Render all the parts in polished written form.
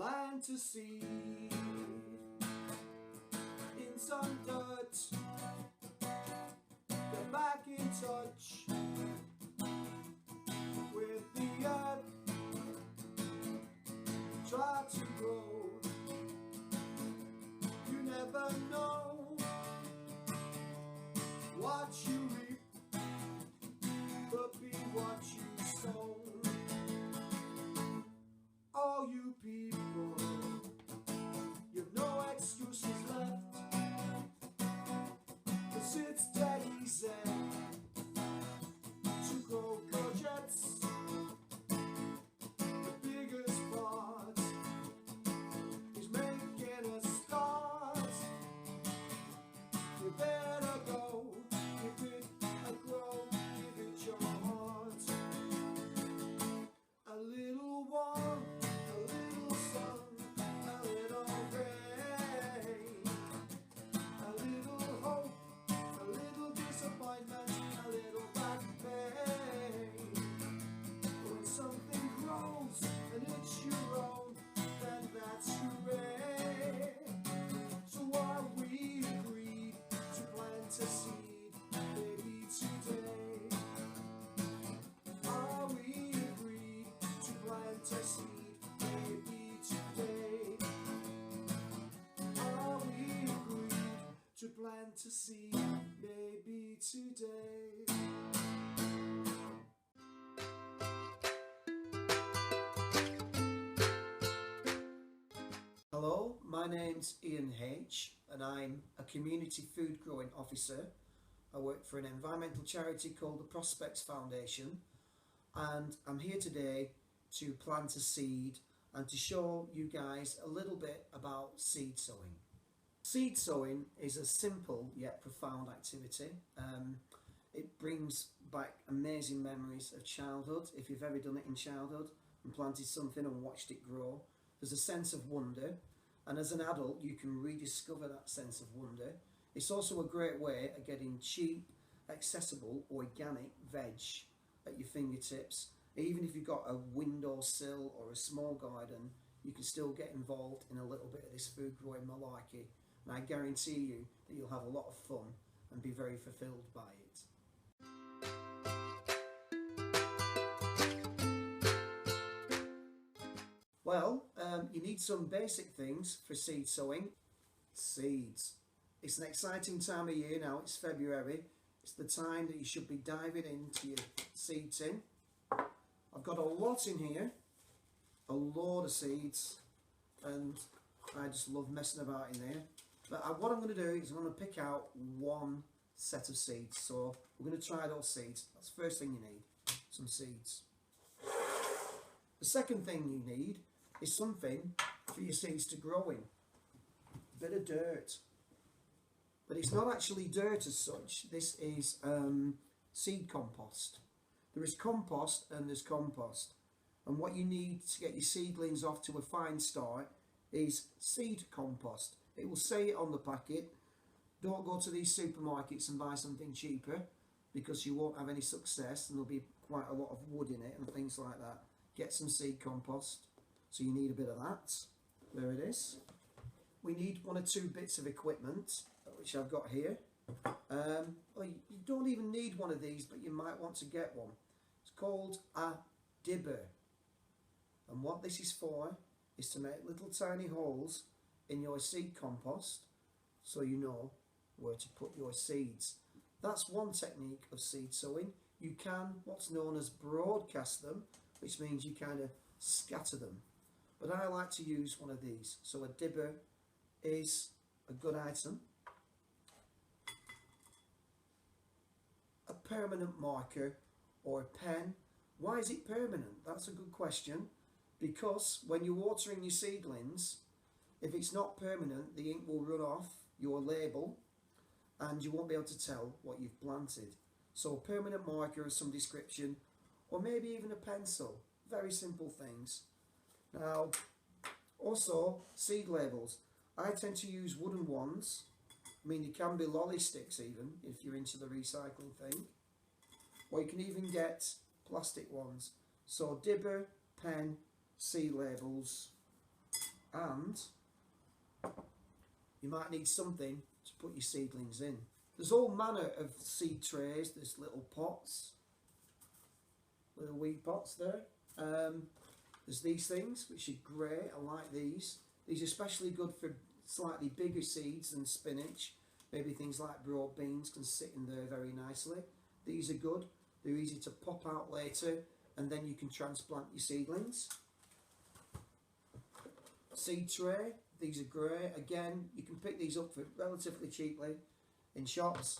plant a seed in some dirt. Get back in touch with the earth. Try to grow. You never know what you reap, but be what you sow. All you people, you've no excuses left, 'cause it's dead easy to grow courgettes. The biggest part is making a start. You better go, give it a grow, give it your heart. A little warm, a little sun, a little rain, a little hope, a little disappointment, a little back pain. When something grows and it's your own, then that's hooray. So are we agreed to plant a seed, maybe today? Are we agreed to plant a seed, maybe today? Are we agreed to plant a seed, maybe today? Hello, my name's Ian H and I'm a community food growing officer. I work for an environmental charity called the Prospects Foundation, and I'm here today to plant a seed and to show you guys a little bit about seed sowing. Seed sowing is a simple yet profound activity. It brings back amazing memories of childhood. If you've ever done it in childhood and planted something and watched it grow, there's a sense of wonder, and as an adult you can rediscover that sense of wonder. It's also a great way of getting cheap, accessible, organic veg at your fingertips. Even if you've got a windowsill or a small garden, you can still get involved in a little bit of this food growing malarkey, and I guarantee you that you'll have a lot of fun and be very fulfilled by it. Well, you need some basic things for seed sowing. Seeds. It's an exciting time of year now. It's February. It's the time that you should be diving into your seed tin. I've got a lot in here, a load of seeds, and I just love messing about in there. But what I'm going to do is I'm going to pick out one set of seeds. So we're going to try those seeds. That's the first thing you need, some seeds. The second thing you need is something for your seeds to grow in. A bit of dirt. But it's not actually dirt as such. This is seed compost. There is compost and there's compost. And what you need to get your seedlings off to a fine start is seed compost. It will say it on the packet. Don't go to these supermarkets and buy something cheaper, because you won't have any success and there'll be quite a lot of wood in it and things like that. Get some seed compost. So you need a bit of that. There it is. We need one or two bits of equipment, which I've got here. Well, you don't even need one of these, but you might want to get one. It's called a dibber. And what this is for is to make little tiny holes in your seed compost so you know where to put your seeds. That's one technique of seed sowing. You can what's known as broadcast them, which means you kind of scatter them. But I like to use one of these. So a dibber is a good item. A permanent marker or a pen. Why is it permanent? That's a good question. Because when you're watering your seedlings, if it's not permanent, the ink will run off your label and you won't be able to tell what you've planted. So a permanent marker of some description, or maybe even a pencil. Very simple things. Now, also seed labels. I tend to use wooden ones. I mean, you can be lolly sticks even, if you're into the recycling thing. Or you can even get plastic ones. So dibber, pen, seed labels. And you might need something to put your seedlings in. There's all manner of seed trays. There's little pots, little weed pots there. There's these things which are great. I like these. These are especially good for slightly bigger seeds than spinach. Maybe things like broad beans can sit in there very nicely. These are good. They're easy to pop out later, and then you can transplant your seedlings. Seed tray. These are great. Again, you can pick these up for relatively cheaply in shops.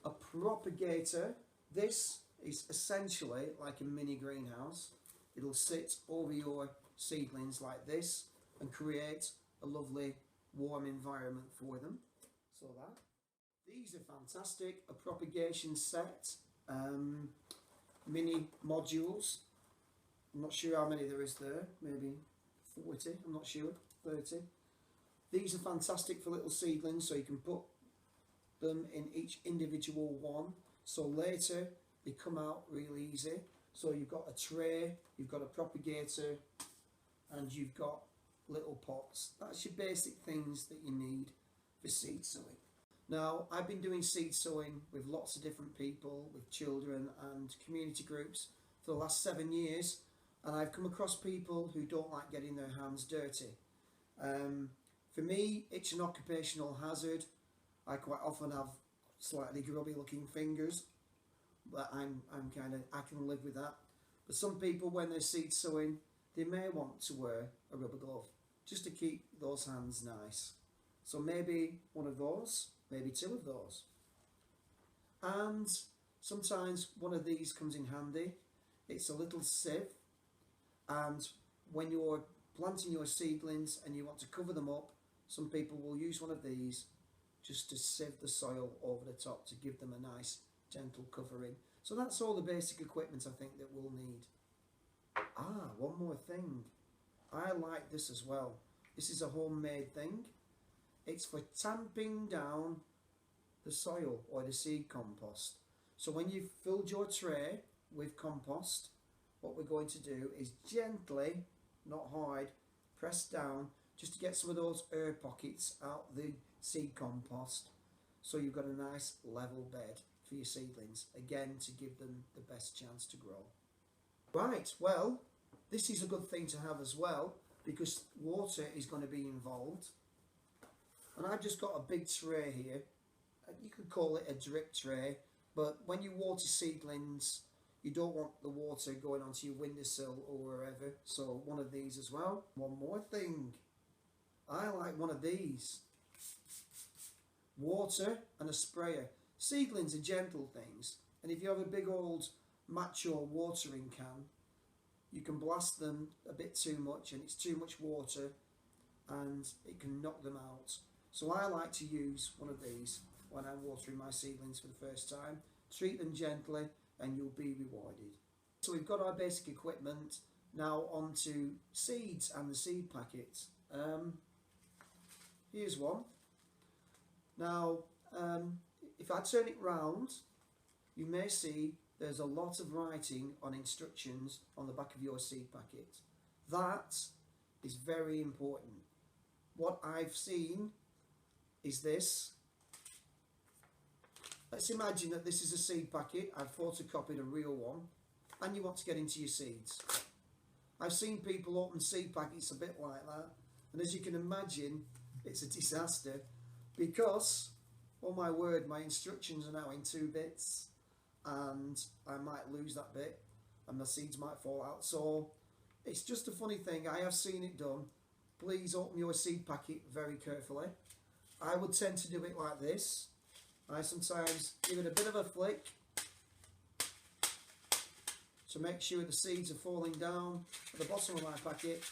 A propagator. This is essentially like a mini greenhouse. It'll sit over your seedlings like this and create a lovely warm environment for them. So that. These are fantastic. A propagation set. Mini modules. I'm not sure how many there is there. Maybe 40. I'm not sure. 30. These are fantastic for little seedlings, so you can put them in each individual one. So later they come out real easy. So you've got a tray, you've got a propagator, and you've got little pots. That's your basic things that you need for seed sowing. Now, I've been doing seed sowing with lots of different people, with children and community groups for the last 7 years, and I've come across people who don't like getting their hands dirty. For me, it's an occupational hazard. I quite often have slightly grubby looking fingers, but I can live with that. But some people, when they're seed sowing, they may want to wear a rubber glove just to keep those hands nice. So maybe one of those, maybe two of those. And sometimes one of these comes in handy. It's a little sieve, and when you're planting your seedlings and you want to cover them up, some people will use one of these just to sieve the soil over the top to give them a nice gentle covering. So that's all the basic equipment I think that we'll need. One more thing. I like this as well. This is a homemade thing. It's for tamping down the soil or the seed compost. So when you've filled your tray with compost, what we're going to do is gently, not hard, press down just to get some of those air pockets out the seed compost, so you've got a nice level bed for your seedlings, again to give them the best chance to grow. Right, well, this is a good thing to have as well, because water is going to be involved. And I've just got a big tray here. You could call it a drip tray, but when you water seedlings, you don't want the water going onto your windowsill or wherever, so one of these as well. One more thing. I like one of these. Water and a sprayer. Seedlings are gentle things, and if you have a big old macho watering can, you can blast them a bit too much and it's too much water and it can knock them out. So I like to use one of these when I'm watering my seedlings for the first time. Treat them gently and you'll be rewarded. So we've got our basic equipment. Now on to seeds and the seed packets. Here's one. Now if I turn it round, you may see there's a lot of writing on instructions on the back of your seed packet. That is very important. What I've seen is this. Let's imagine that this is a seed packet. I've photocopied a real one, and you want to get into your seeds. I've seen people open seed packets a bit like that, and as you can imagine, it's a disaster because, oh my word, my instructions are now in 2 bits, and I might lose that bit, and my seeds might fall out. So it's just a funny thing. I have seen it done. Please open your seed packet very carefully. I would tend to do it like this. I sometimes give it a bit of a flick to make sure the seeds are falling down at the bottom of my packet,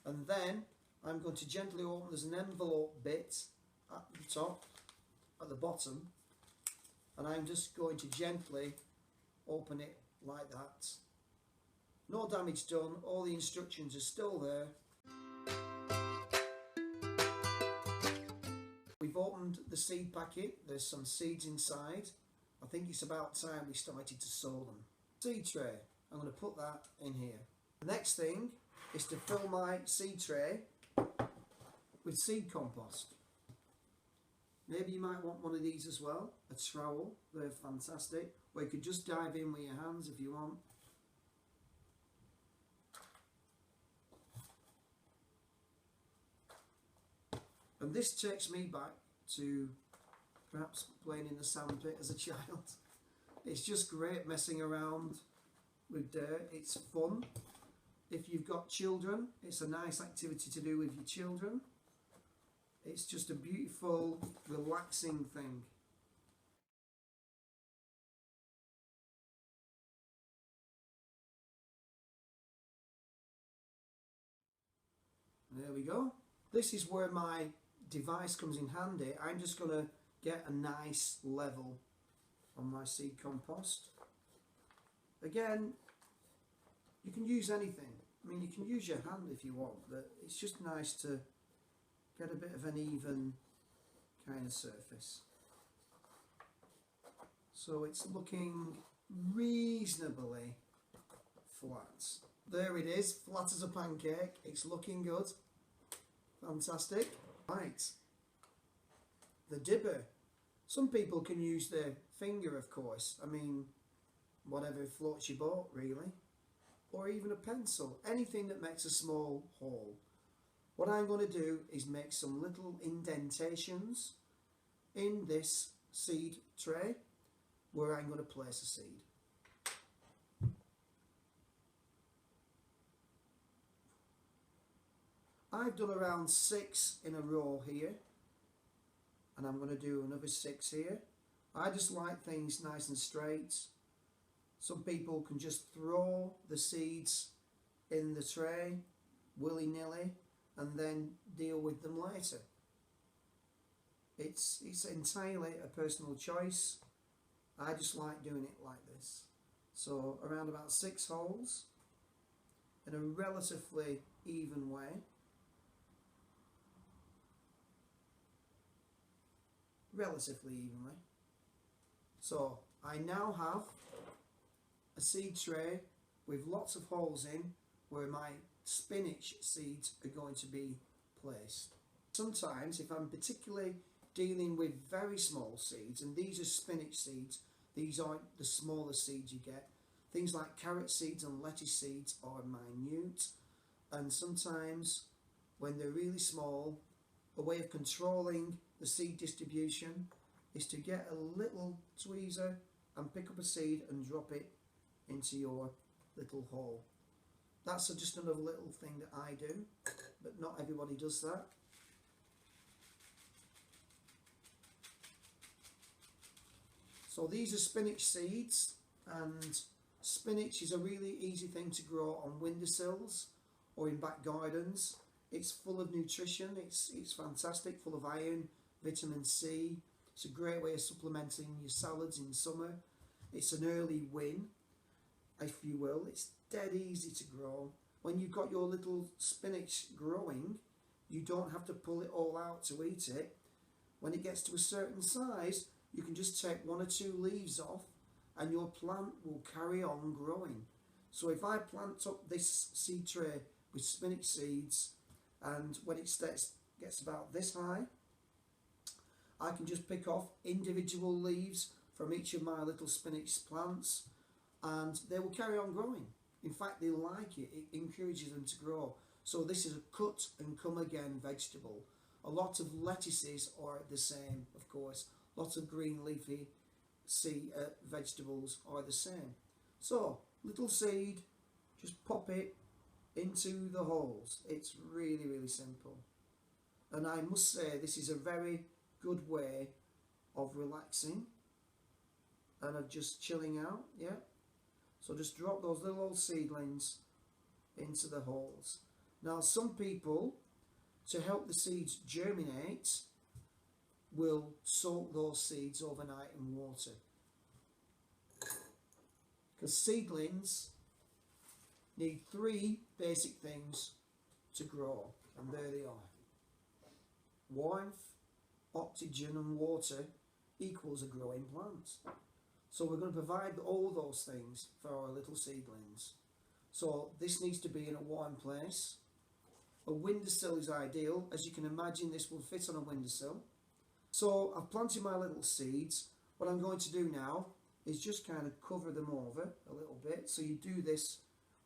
and then I'm going to gently open. There's an envelope bit at the top, at the bottom, and I'm just going to gently open it like that. No damage done, all the instructions are still there. We've opened the seed packet, there's some seeds inside. I think it's about time we started to sow them. Seed tray, I'm going to put that in here. The next thing is to fill my seed tray with seed compost. Maybe you might want one of these as well, a trowel, they're fantastic. Or you could just dive in with your hands if you want. And this takes me back to perhaps playing in the sandpit as a child. It's just great messing around with dirt, it's fun. If you've got children, it's a nice activity to do with your children. It's just a beautiful, relaxing thing. There we go. This is where my device comes in handy. I'm just going to get a nice level on my seed compost. Again, you can use anything. I mean, you can use your hand if you want, but it's just nice to get a bit of an even kind of surface. So it's looking reasonably flat. There it is, flat as a pancake. It's looking good. Fantastic. Right. The dibber. Some people can use their finger, of course. I mean, whatever floats your boat, really. Or even a pencil. Anything that makes a small hole. What I'm going to do is make some little indentations in this seed tray where I'm going to place a seed. I've done around 6 in a row here, and I'm going to do another 6 here. I just like things nice and straight. Some people can just throw the seeds in the tray willy-nilly and then deal with them later. It's entirely a personal choice. I just like doing it like this. So around about 6 holes in a relatively even way. Relatively evenly. So I now have a seed tray with lots of holes in where my spinach seeds are going to be placed. Sometimes if I'm particularly dealing with very small seeds, and these are spinach seeds, these aren't the smallest seeds you get. Things like carrot seeds and lettuce seeds are minute, and sometimes when they're really small, a way of controlling the seed distribution is to get a little tweezer and pick up a seed and drop it into your little hole. That's just another little thing that I do, but not everybody does that. So these are spinach seeds, and spinach is a really easy thing to grow on windowsills or in back gardens. It's full of nutrition, it's fantastic, full of iron, vitamin C. It's a great way of supplementing your salads in summer. It's an early win, if you will. It's dead easy to grow. When you've got your little spinach growing, you don't have to pull it all out to eat it. When it gets to a certain size, you can just take 1 or 2 leaves off and your plant will carry on growing. So if I plant up this seed tray with spinach seeds, and when it gets about this high, I can just pick off individual leaves from each of my little spinach plants and they will carry on growing. In fact, they like it. It encourages them to grow. So this is a cut and come again vegetable. A lot of lettuces are the same, of course. Lots of green leafy vegetables are the same. So, little seed, just pop it into the holes. It's really, really simple. And I must say, this is a very good way of relaxing and of just chilling out, yeah? So just drop those little old seedlings into the holes. Now, some people, to help the seeds germinate, will soak those seeds overnight in water. Because seedlings need 3 basic things to grow, and there they are. Warmth, oxygen and water equals a growing plant. So we're going to provide all those things for our little seedlings. So this needs to be in a warm place. A windowsill is ideal. As you can imagine, this will fit on a windowsill. So I've planted my little seeds. What I'm going to do now is just kind of cover them over a little bit. So you do this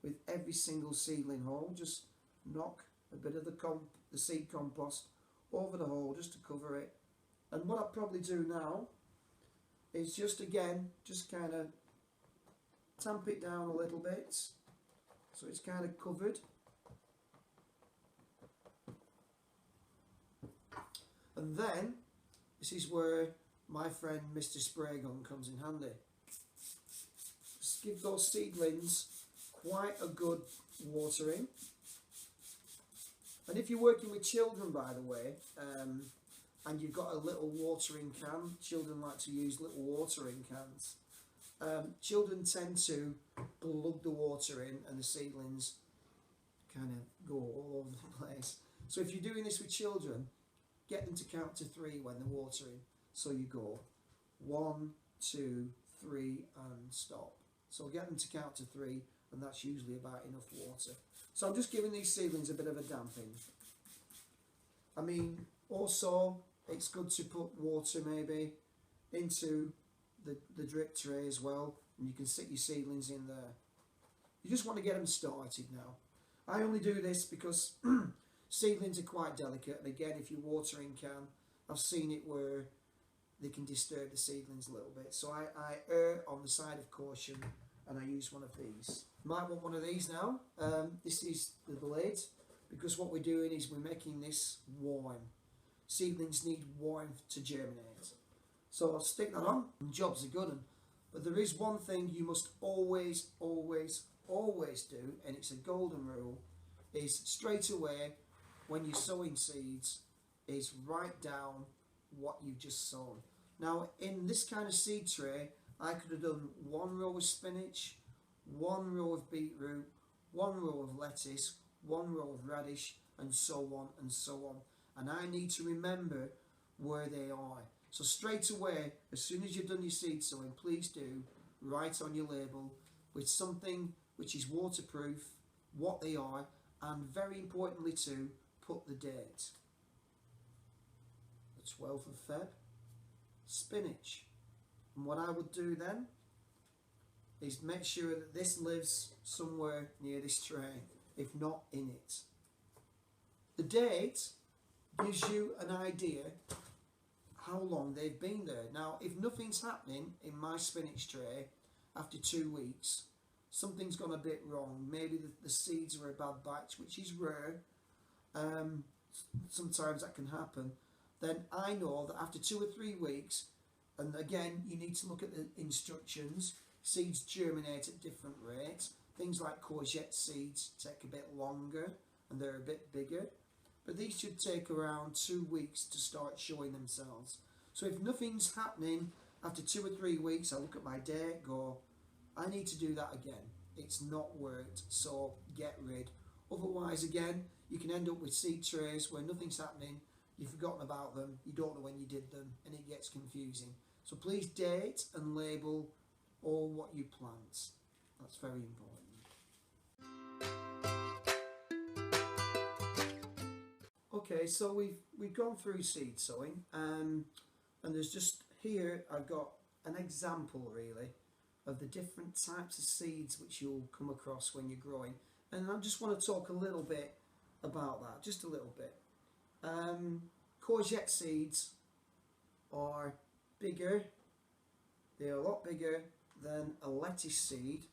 with every single seedling hole. Just knock a bit of the seed compost over the hole just to cover it. And what I'll probably do now is just kind of tamp it down a little bit so it's kind of covered. And then this is where my friend Mr. Spray Gun comes in handy. Just give those seedlings quite a good watering. And if you're working with children, by the way, and you've got a little watering can, children like to use little watering cans. Children tend to plug the water in and the seedlings kind of go all over the place. So if you're doing this with children, get them to count to 3 when they're watering. So you go 1, 2, 3 and stop. So get them to count to 3 and that's usually about enough water. So I'm just giving these seedlings a bit of a damping. I mean, also it's good to put water maybe into the drip tray as well, and you can stick your seedlings in there. You just want to get them started now. I only do this because seedlings are quite delicate, and again, if you're watering can, I've seen it where they can disturb the seedlings a little bit. So I err on the side of caution and I use one of these. Might want one of these now. This is the blade, because what we're doing is we're making this warm. Seedlings need warmth to germinate. So I'll stick that on and jobs are good. But there is one thing you must always, always, always do, and it's a golden rule, is straight away when you're sowing seeds is write down what you've just sown. Now in this kind of seed tray I could have done 1 row of spinach, 1 row of beetroot, 1 row of lettuce, 1 row of radish, and so on and so on. And I need to remember where they are. So straight away, as soon as you've done your seed sowing, please do write on your label with something which is waterproof what they are, and very importantly too, put the date. The 12th of Feb, spinach. And what I would do then is make sure that this lives somewhere near this tray, if not in it. The date gives you an idea how long they've been there. Now, if nothing's happening in my spinach tray after 2 weeks, something's gone a bit wrong. Maybe the seeds were a bad batch, which is rare. Sometimes that can happen. Then I know that after 2 or 3 weeks, and again, you need to look at the instructions. Seeds germinate at different rates. Things like courgette seeds take a bit longer and they're a bit bigger. But these should take around 2 weeks to start showing themselves. So if nothing's happening after 2 or 3 weeks, I look at my date, go, I need to do that again. It's not worked, so get rid. Otherwise, again, you can end up with seed trays where nothing's happening, you've forgotten about them, you don't know when you did them, and it gets confusing. So please date and label all what you plant. That's very important. Okay, so we've gone through seed sowing, and there's just here I've got an example really of the different types of seeds which you'll come across when you're growing, and I just want to talk a little bit about that, just a little bit. Courgette seeds are bigger, they're a lot bigger than a lettuce seed,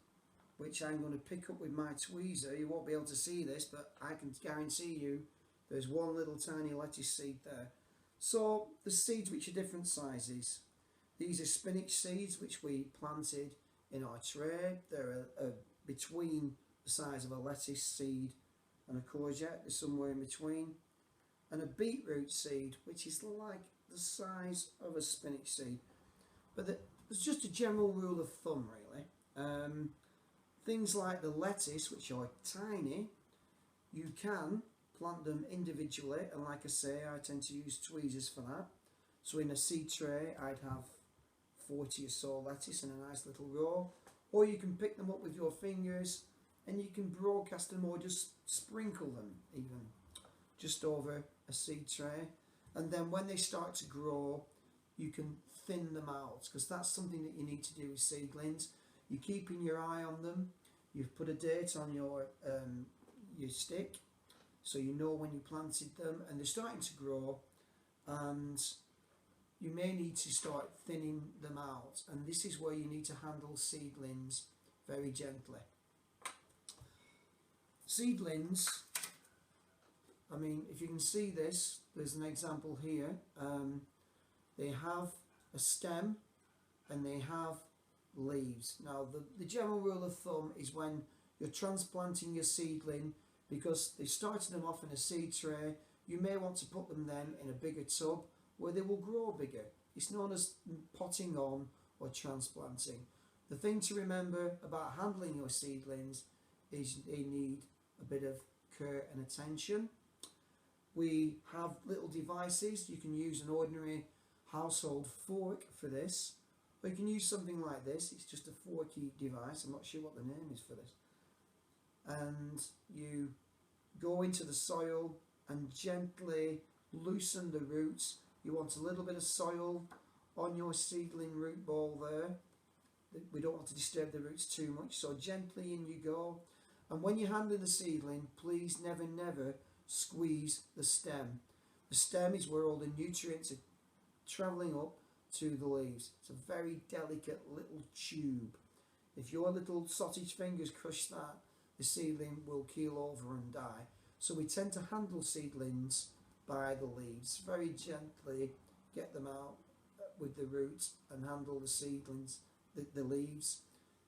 which I'm going to pick up with my tweezer. You won't be able to see this, but I can guarantee you there's one little tiny lettuce seed there. So the seeds which are different sizes. These are spinach seeds which we planted in our tray. They're between the size of a lettuce seed and a courgette. They're somewhere in between. And a beetroot seed which is like the size of a spinach seed. But there's just a general rule of thumb really. Things like the lettuce, which are tiny, you can plant them individually, and like I say, I tend to use tweezers for that. So in a seed tray I'd have 40 or so lettuce in a nice little row, or you can pick them up with your fingers and you can broadcast them or just sprinkle them even just over a seed tray. And then when they start to grow, you can thin them out, because that's something that you need to do with seedlings. You're keeping your eye on them. You've put a date on your stick, so you know when you planted them, and they're starting to grow, and you may need to start thinning them out, and this is where you need to handle seedlings very gently. Seedlings, I mean, if you can see this, there's an example here. They have a stem and they have leaves. Now the general rule of thumb is when you're transplanting your seedling, because they started them off in a seed tray, you may want to put them then in a bigger tub where they will grow bigger. It's known as potting on or transplanting. The thing to remember about handling your seedlings is they need a bit of care and attention. We have little devices. You can use an ordinary household fork for this, or you can use something like this. It's just a forky device. I'm not sure what the name is for this. And you go into the soil and gently loosen the roots. You want a little bit of soil on your seedling root ball there. We don't want to disturb the roots too much, so gently in you go. And when you're handling the seedling, please never squeeze the stem. The stem is where all the nutrients are travelling up to the leaves. It's a very delicate little tube. If your little sausage fingers crush that, the seedling will keel over and die. So we tend to handle seedlings by the leaves. Very gently get them out with the roots and handle the seedlings, the leaves.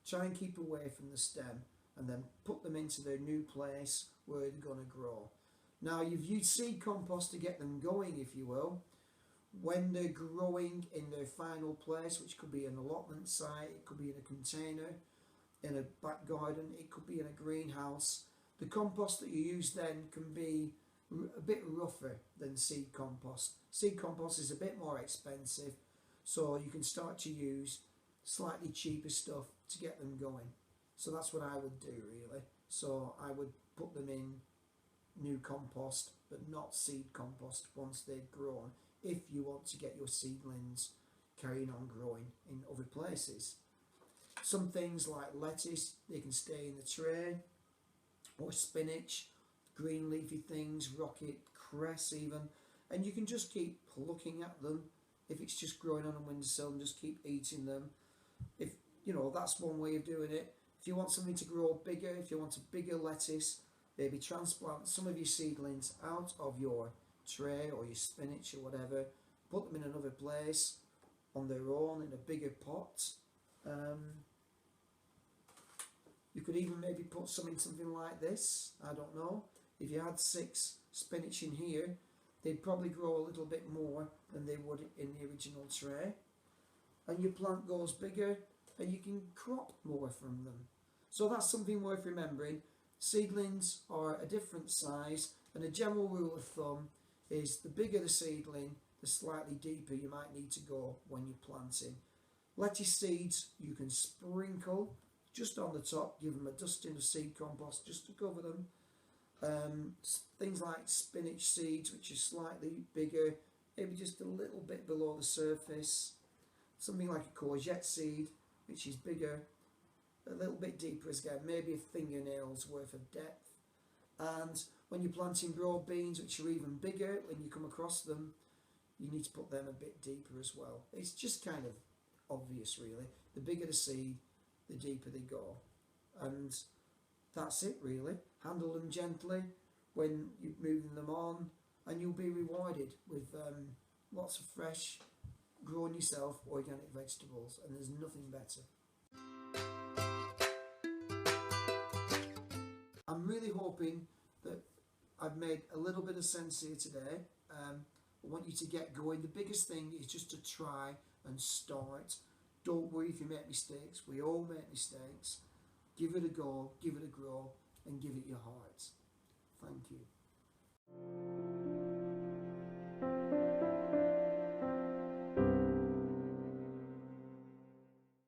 Try and keep away from the stem, and then put them into their new place where they're going to grow. Now, you've used seed compost to get them going, if you will. When they're growing in their final place, which could be an allotment site, it could be in a container, in a back garden, it could be in a greenhouse, the compost that you use then can be a bit rougher than seed compost. Seed compost is a bit more expensive, so you can start to use slightly cheaper stuff to get them going. So that's what I would do, really. So I would put them in new compost, but not seed compost once they've grown, if you want to get your seedlings carrying on growing in other places. Some things like lettuce, they can stay in the tray, or spinach, green leafy things, rocket, cress even, and you can just keep looking at them. If it's just growing on a windowsill, and just keep eating them. If you know, that's one way of doing it. If you want something to grow bigger, if you want a bigger lettuce, maybe transplant some of your seedlings out of your tray or your spinach or whatever, put them in another place on their own in a bigger pot. You could even maybe put some in something like this. I don't know. If you had 6 spinach in here, they'd probably grow a little bit more than they would in the original tray. And your plant goes bigger and you can crop more from them. So that's something worth remembering. Seedlings are a different size, and a general rule of thumb is the bigger the seedling, the slightly deeper you might need to go when you're planting. Lettuce seeds you can sprinkle just on the top, give them a dusting of seed compost just to cover them. Things like spinach seeds, which are slightly bigger, maybe just a little bit below the surface. Something like a courgette seed, which is bigger, a little bit deeper again, maybe a fingernail's worth of depth. And when you're planting broad beans, which are even bigger, when you come across them, you need to put them a bit deeper as well. It's just kind of obvious, really. The bigger the seed, the deeper they go. And that's it, really. Handle them gently when you're moving them on, and you'll be rewarded with lots of fresh, grown yourself organic vegetables, and there's nothing better. I'm really hoping that I've made a little bit of sense here today. I want you to get going. The biggest thing is just to try and start. Don't worry if you make mistakes. We all make mistakes. Give it a go, give it a grow, and give it your heart. Thank you.